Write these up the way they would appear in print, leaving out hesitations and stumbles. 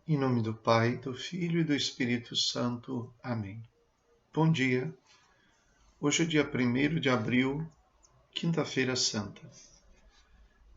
Em nome do Pai, do Filho e do Espírito Santo. Amém. Bom dia. Hoje é dia 1º de abril, quinta-feira santa.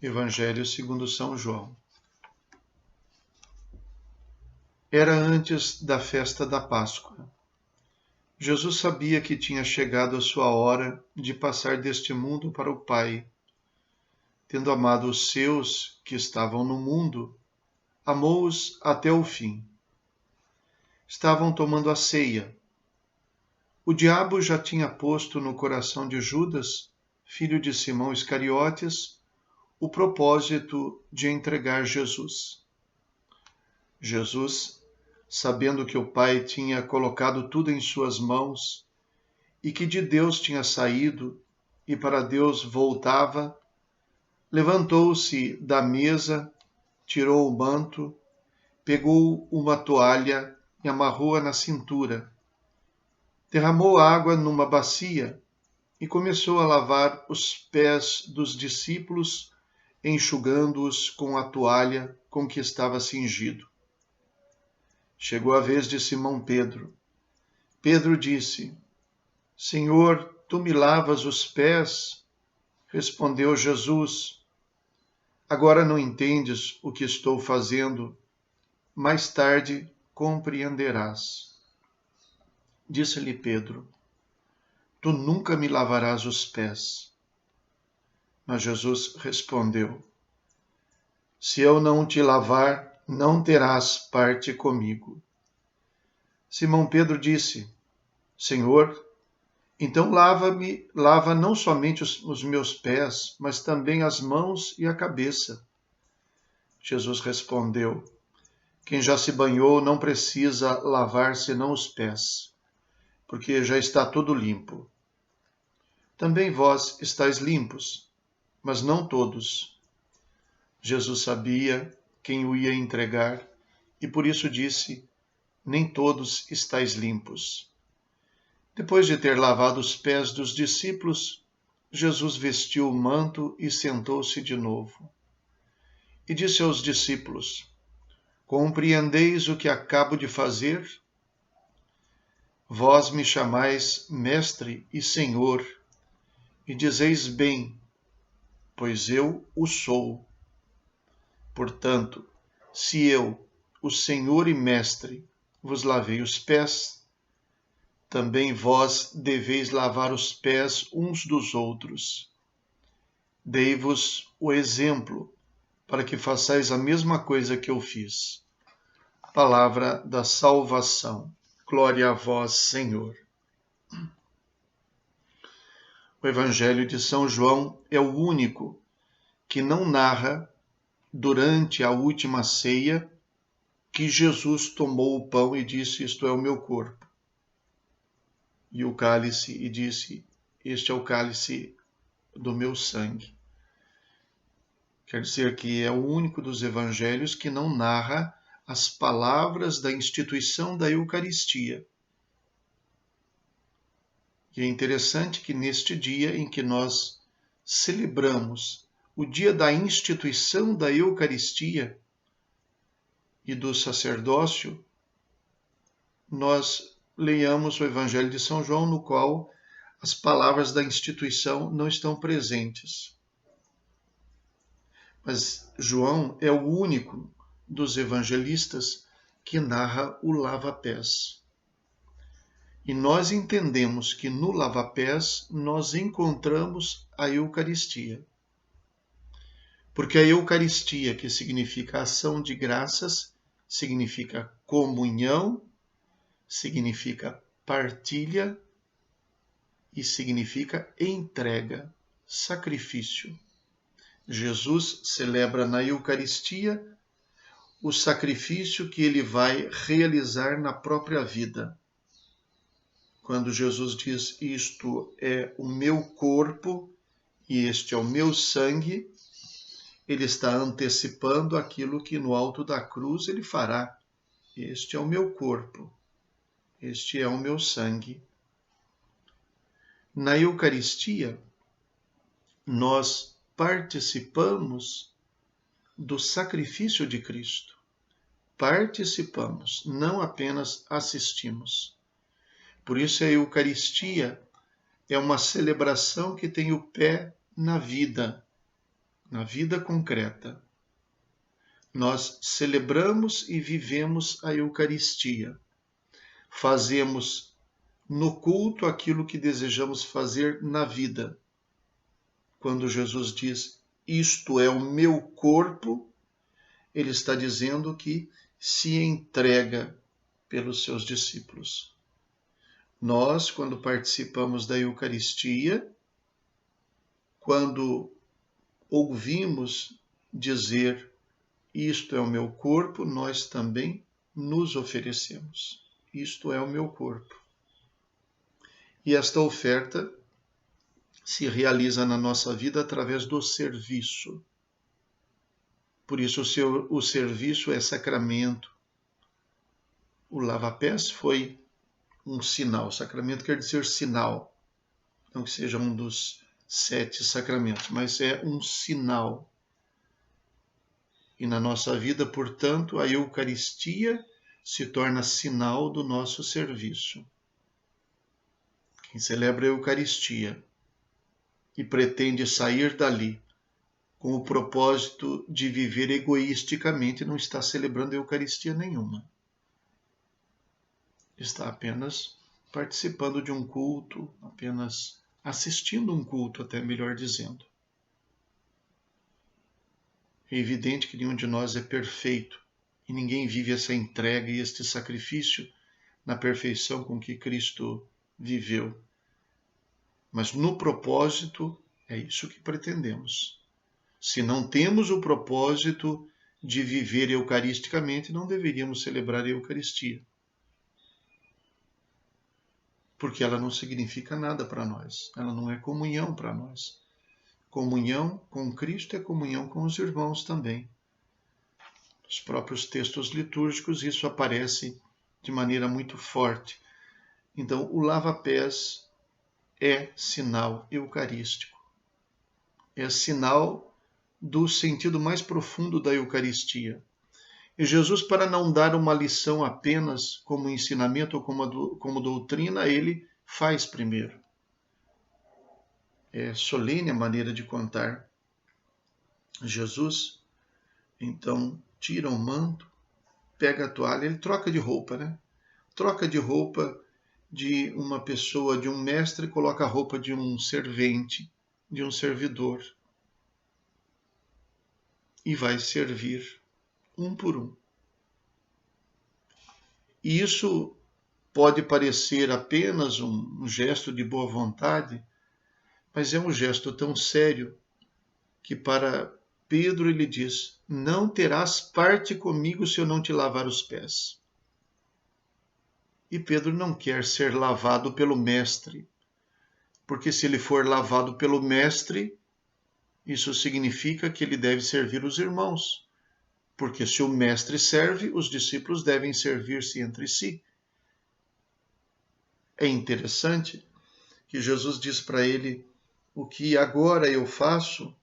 Evangelho segundo São João. Era antes da festa da Páscoa. Jesus sabia que tinha chegado a sua hora de passar deste mundo para o Pai. Tendo amado os seus que estavam no mundo, amou-os até o fim. Estavam tomando a ceia. O diabo já tinha posto no coração de Judas, filho de Simão Iscariotes, o propósito de entregar Jesus. Jesus, sabendo que o Pai tinha colocado tudo em suas mãos e que de Deus tinha saído e para Deus voltava, levantou-se da mesa, tirou o manto, pegou uma toalha e amarrou-a na cintura. Derramou água numa bacia e começou a lavar os pés dos discípulos, enxugando-os com a toalha com que estava cingido. Chegou a vez de Simão Pedro. Pedro disse: Senhor, tu me lavas os pés? Respondeu Jesus: Agora não entendes o que estou fazendo, mais tarde compreenderás. Disse-lhe Pedro: Tu nunca me lavarás os pés. Mas Jesus respondeu: Se eu não te lavar, não terás parte comigo. Simão Pedro disse: Senhor, então lava não somente os meus pés, mas também as mãos e a cabeça. Jesus respondeu: Quem já se banhou não precisa lavar senão os pés, porque já está tudo limpo. Também vós estáis limpos, mas não todos. Jesus sabia quem o ia entregar e por isso disse: Nem todos estáis limpos. Depois de ter lavado os pés dos discípulos, Jesus vestiu o manto e sentou-se de novo. E disse aos discípulos: Compreendeis o que acabo de fazer? Vós me chamais Mestre e Senhor, e dizeis bem, pois eu o sou. Portanto, se eu, o Senhor e Mestre, vos lavei os pés, também vós deveis lavar os pés uns dos outros. Dei-vos o exemplo, para que façais a mesma coisa que eu fiz. Palavra da salvação. Glória a vós, Senhor. O Evangelho de São João é o único que não narra, durante a última ceia, que Jesus tomou o pão e disse: Isto é o meu corpo. E o cálice e disse: Este é o cálice do meu sangue. Quer dizer que é o único dos evangelhos que não narra as palavras da instituição da Eucaristia. E é interessante que neste dia em que nós celebramos o dia da instituição da Eucaristia e do sacerdócio, nós leiamos o Evangelho de São João, no qual as palavras da instituição não estão presentes. Mas João é o único dos evangelistas que narra o lava-pés. E nós entendemos que no lava-pés nós encontramos a Eucaristia. Porque a Eucaristia, que significa ação de graças, significa comunhão, significa partilha e significa entrega, sacrifício. Jesus celebra na Eucaristia o sacrifício que ele vai realizar na própria vida. Quando Jesus diz: Isto é o meu corpo e este é o meu sangue, ele está antecipando aquilo que no alto da cruz ele fará. Este é o meu corpo, este é o meu sangue. Na Eucaristia, nós participamos do sacrifício de Cristo. participamos, não apenas assistimos. Por isso a Eucaristia é uma celebração que tem o pé na vida concreta. Nós celebramos e vivemos a Eucaristia. Fazemos no culto aquilo que desejamos fazer na vida. Quando Jesus diz, isto é o meu corpo, ele está dizendo que se entrega pelos seus discípulos. Nós, quando participamos da Eucaristia, quando ouvimos dizer, isto é o meu corpo, nós também nos oferecemos. Isto é o meu corpo. E esta oferta se realiza na nossa vida através do serviço. Por isso o serviço é sacramento. O lava-pés foi um sinal. Sacramento quer dizer sinal. Não que seja um dos 7 sacramentos, mas é um sinal. E na nossa vida, portanto, a Eucaristia se torna sinal do nosso serviço. Quem celebra a Eucaristia e pretende sair dali com o propósito de viver egoisticamente, não está celebrando a Eucaristia nenhuma. Está apenas participando de um culto, apenas assistindo um culto, até melhor dizendo. É evidente que nenhum de nós é perfeito e ninguém vive essa entrega e este sacrifício na perfeição com que Cristo viveu. Mas no propósito, é isso que pretendemos. Se não temos o propósito de viver eucaristicamente, não deveríamos celebrar a Eucaristia. Porque ela não significa nada para nós. Ela não é comunhão para nós. Comunhão com Cristo é comunhão com os irmãos também. Nos próprios textos litúrgicos isso aparece de maneira muito forte. Então, o lava-pés é sinal eucarístico. É sinal do sentido mais profundo da Eucaristia. E Jesus, para não dar uma lição apenas como ensinamento ou como doutrina, ele faz primeiro. É solene a maneira de contar. Jesus, então, tira o manto, pega a toalha, ele troca de roupa, né? Troca de roupa de uma pessoa, de um mestre, e coloca a roupa de um servente, de um servidor. E vai servir um por um. E isso pode parecer apenas um gesto de boa vontade, mas é um gesto tão sério que para Pedro ele diz, não terás parte comigo se eu não te lavar os pés. E Pedro não quer ser lavado pelo mestre, porque se ele for lavado pelo mestre, isso significa que ele deve servir os irmãos. Porque se o mestre serve, os discípulos devem servir-se entre si. É interessante que Jesus diz para ele, o que agora eu faço,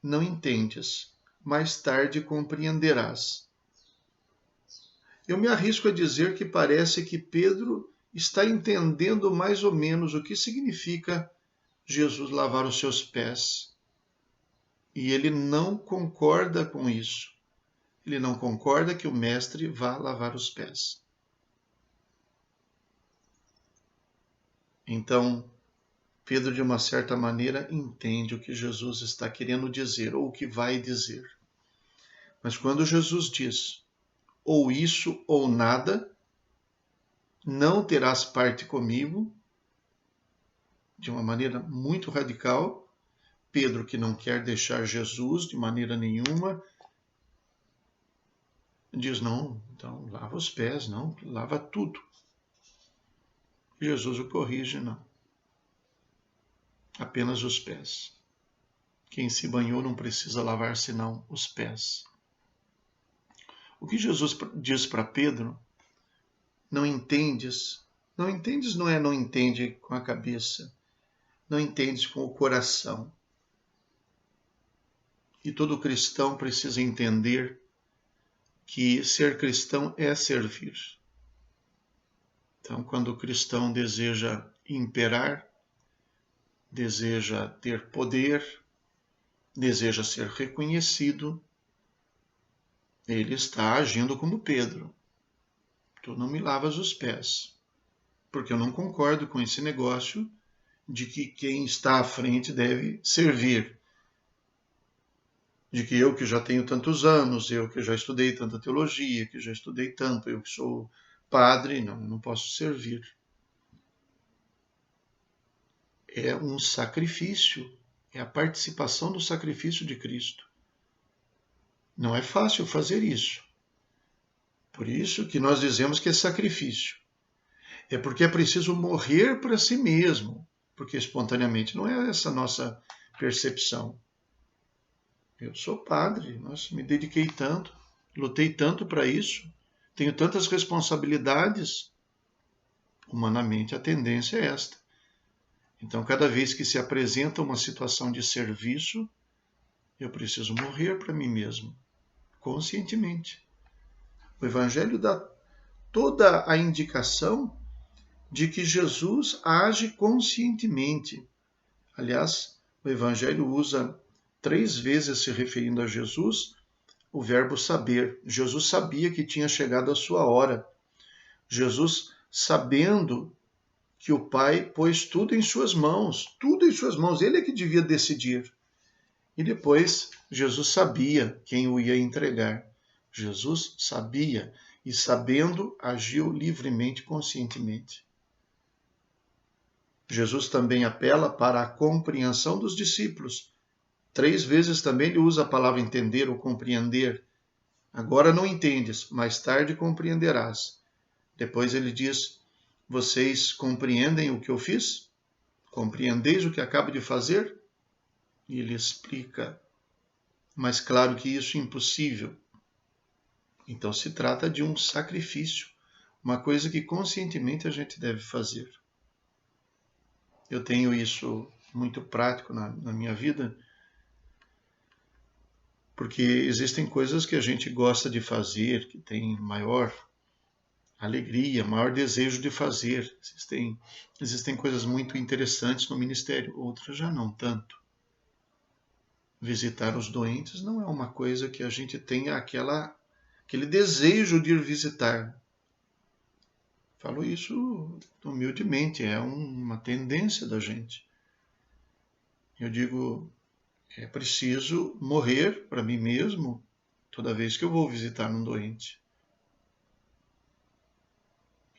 não entendes, mais tarde compreenderás. Eu me arrisco a dizer que parece que Pedro está entendendo mais ou menos o que significa Jesus lavar os seus pés. E ele não concorda com isso. Ele não concorda que o mestre vá lavar os pés. Então, Pedro, de uma certa maneira, entende o que Jesus está querendo dizer, ou o que vai dizer. Mas quando Jesus diz, ou isso ou nada, não terás parte comigo, de uma maneira muito radical, Pedro, que não quer deixar Jesus de maneira nenhuma, diz, não, então lava os pés, não, lava tudo. Jesus o corrige, não. Apenas os pés. Quem se banhou não precisa lavar senão os pés. O que Jesus diz para Pedro, não entendes. Não entendes não é não entende com a cabeça, não entendes com o coração. E todo cristão precisa entender que ser cristão é servir. Então, quando o cristão deseja imperar, deseja ter poder, deseja ser reconhecido, ele está agindo como Pedro. Tu não me lavas os pés, porque eu não concordo com esse negócio de que quem está à frente deve servir. De que eu que já tenho tantos anos, eu que já estudei tanta teologia, que já estudei tanto, eu que sou padre, não posso servir. É um sacrifício, é a participação do sacrifício de Cristo. Não é fácil fazer isso. Por isso que nós dizemos que é sacrifício. É porque é preciso morrer para si mesmo, porque espontaneamente não é essa a nossa percepção. Eu sou padre, nossa, me dediquei tanto, lutei tanto para isso, tenho tantas responsabilidades. Humanamente, a tendência é esta. Então, cada vez que se apresenta uma situação de serviço, eu preciso morrer para mim mesmo, conscientemente. O Evangelho dá toda a indicação de que Jesus age conscientemente. Aliás, o Evangelho usa 3 vezes se referindo a Jesus o verbo saber. Jesus sabia que tinha chegado a sua hora. Jesus, sabendo que o Pai pôs tudo em suas mãos, ele é que devia decidir. E depois, Jesus sabia quem o ia entregar. Jesus sabia e, sabendo, agiu livremente, conscientemente. Jesus também apela para a compreensão dos discípulos. 3 vezes também ele usa a palavra entender ou compreender. Agora não entendes, mais tarde compreenderás. Depois ele diz: vocês compreendem o que eu fiz? Compreendeis o que acabo de fazer? E ele explica. Mas claro que isso é impossível. Então se trata de um sacrifício, uma coisa que conscientemente a gente deve fazer. Eu tenho isso muito prático na minha vida, porque existem coisas que a gente gosta de fazer, que tem maior alegria, maior desejo de fazer. Existem coisas muito interessantes no ministério, outras já não tanto. Visitar os doentes não é uma coisa que a gente tenha aquele desejo de ir visitar. Falo isso humildemente, é uma tendência da gente. Eu digo, é preciso morrer para mim mesmo toda vez que eu vou visitar um doente.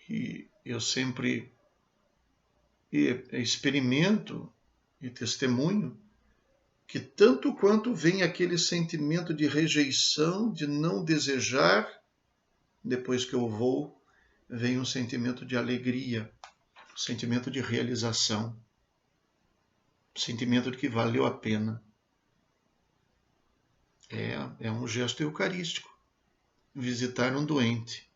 E eu sempre experimento e testemunho que tanto quanto vem aquele sentimento de rejeição, de não desejar, depois que eu vou, vem um sentimento de alegria, um sentimento de realização, um sentimento de que valeu a pena. É um gesto eucarístico, visitar um doente.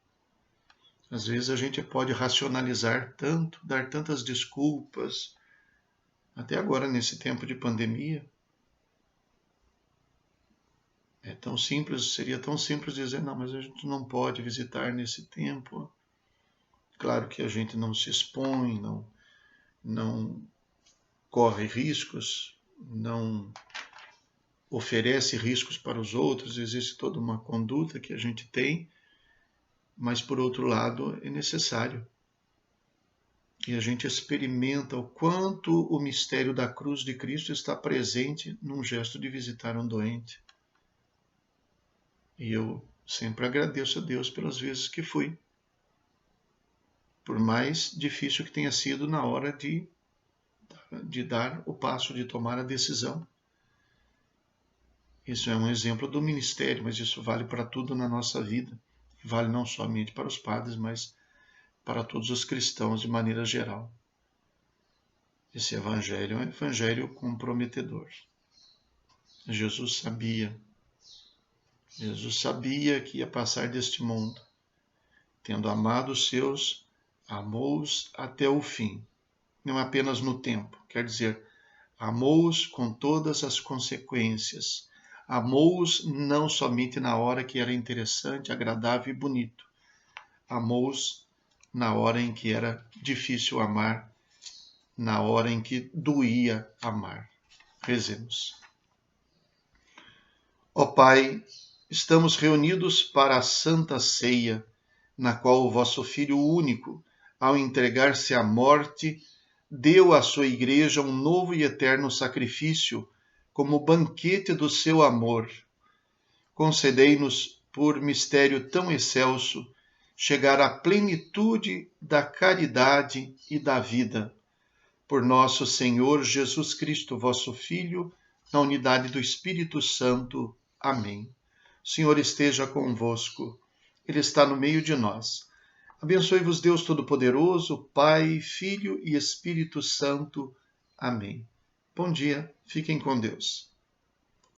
Às vezes a gente pode racionalizar tanto, dar tantas desculpas, até agora nesse tempo de pandemia. Seria tão simples dizer, não, mas a gente não pode visitar nesse tempo. Claro que a gente não se expõe, não corre riscos, não oferece riscos para os outros, existe toda uma conduta que a gente tem, mas por outro lado é necessário. E a gente experimenta o quanto o mistério da cruz de Cristo está presente num gesto de visitar um doente. E eu sempre agradeço a Deus pelas vezes que fui. Por mais difícil que tenha sido na hora de dar o passo, de tomar a decisão. Isso é um exemplo do ministério, mas isso vale para tudo na nossa vida. Vale não somente para os padres, mas para todos os cristãos de maneira geral. Esse evangelho é um evangelho comprometedor. Jesus sabia que ia passar deste mundo. Tendo amado os seus, amou-os até o fim. Não apenas no tempo, quer dizer, amou-os com todas as consequências, Amou-os não somente na hora que era interessante, agradável e bonito. Amou-os na hora em que era difícil amar, na hora em que doía amar. Rezemos. Ó Pai, estamos reunidos para a Santa Ceia, na qual o vosso Filho único, ao entregar-se à morte, deu à sua Igreja um novo e eterno sacrifício, como banquete do seu amor. Concedei-nos, por mistério tão excelso, chegar à plenitude da caridade e da vida. Por nosso Senhor Jesus Cristo, vosso Filho, na unidade do Espírito Santo. Amém. O Senhor esteja convosco. Ele está no meio de nós. Abençoe-vos Deus Todo-Poderoso, Pai, Filho e Espírito Santo. Amém. Bom dia, fiquem com Deus.